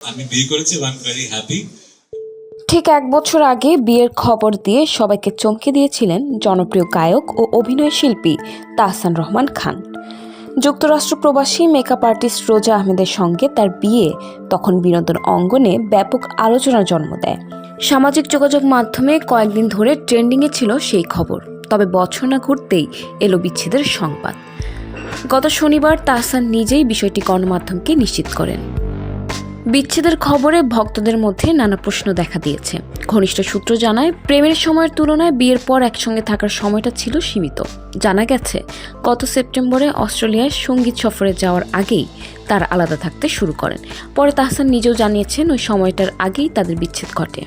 আমি বিয়ে করেছি, আই এম ভেরি হ্যাপি। ঠিক 1 বছর আগে বিয়ের খবর দিয়ে সবাইকে চমকে দিয়েছিলেন জনপ্রিয় গায়ক ও অভিনয় শিল্পী তাহসান রহমান খান। যুক্তরাষ্ট্র প্রবাসী মেকআপ আর্টিস্ট রোজা আহমেদের সঙ্গে তার বিয়ে তখন বিনোদন অঙ্গনে ব্যাপক আলোচনার জন্ম দেয়। সামাজিক যোগাযোগ মাধ্যমে কয়েকদিন ধরে ট্রেন্ডিংয়ে ছিল সেই খবর। তবে বছর না ঘুরতেই এলো বিচ্ছেদের সংবাদ। গত শনিবার তাহসান নিজেই বিষয়টি গণমাধ্যমকে নিশ্চিত করেন। বিচ্ছেদের খবরে ভক্তদের মধ্যে নানা প্রশ্ন দেখা দিয়েছে। ঘনিষ্ঠ সূত্র জানায়, প্রেমের সময়ের তুলনায় বিয়ের পর একসঙ্গে থাকার সময়টা ছিল সীমিত। জানা গেছে, গত সেপ্টেম্বরে অস্ট্রেলিয়ায় সঙ্গীত সফরে যাওয়ার আগেই তারা আলাদা থাকতে শুরু করেন। পরে তাহসান নিজেও জানিয়েছেন, ওই সময়টার আগেই তাদের বিচ্ছেদ ঘটে।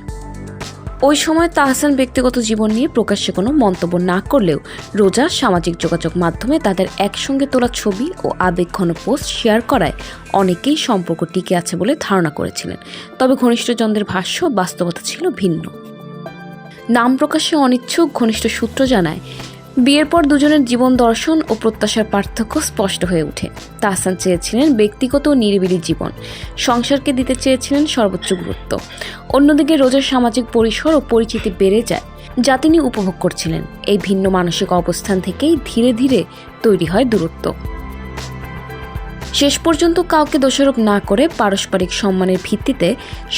ওই সময় তাহসান ব্যক্তিগত জীবন নিয়ে প্রকাশ্যে কোনো মন্তব্য না করলেও রোজা সামাজিক যোগাযোগ মাধ্যমে তাদের একসঙ্গে তোলা ছবি ও আবেগঘন পোস্ট শেয়ার করায় অনেকেই সম্পর্ক টিকে আছে বলে ধারণা করেছিলেন। তবে ঘনিষ্ঠজনদের ভাষ্য, বাস্তবতা ছিল ভিন্ন। নাম প্রকাশে অনিচ্ছুক ঘনিষ্ঠ সূত্র জানায়, বিয়ের পর দুজনের জীবন দর্শন ও প্রত্যাশার পার্থক্য স্পষ্ট হয়ে ওঠে। তাহসান চেয়েছিলেন ব্যক্তিগত ও নিরিবিলি জীবন, সংসারকে দিতে চেয়েছিলেন সর্বোচ্চ গুরুত্ব। অন্যদিকে রোজার সামাজিক পরিসর ও পরিচিতি বেড়ে যায়, যা তিনি উপভোগ করছিলেন। এই ভিন্ন মানসিক অবস্থান থেকেই ধীরে ধীরে তৈরি হয় দূরত্ব। শেষ পর্যন্ত কাউকে দোষারোপ না করে পারস্পরিক সম্মানের ভিত্তিতে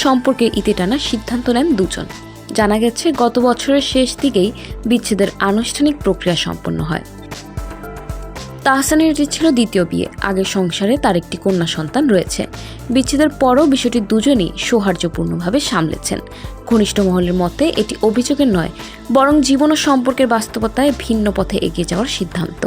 সম্পর্কে ইতি টানার সিদ্ধান্ত নেন দুজন। জানা গেছে, গত বছরের শেষ দিকেই বিচ্ছেদের আনুষ্ঠানিক প্রক্রিয়া সম্পন্ন হয়। তাহসানের এটি ছিল দ্বিতীয় বিয়ে। আগের সংসারে তার একটি কন্যা সন্তান রয়েছে। বিচ্ছেদের পরও বিষয়টি দুজনেই সৌহার্দ্যপূর্ণভাবে সামলেছেন। ঘনিষ্ঠ মহলের মতে এটি অভিযোগের নয়, বরং জীবন ও সম্পর্কের বাস্তবতায় ভিন্ন পথে এগিয়ে যাওয়ার সিদ্ধান্ত।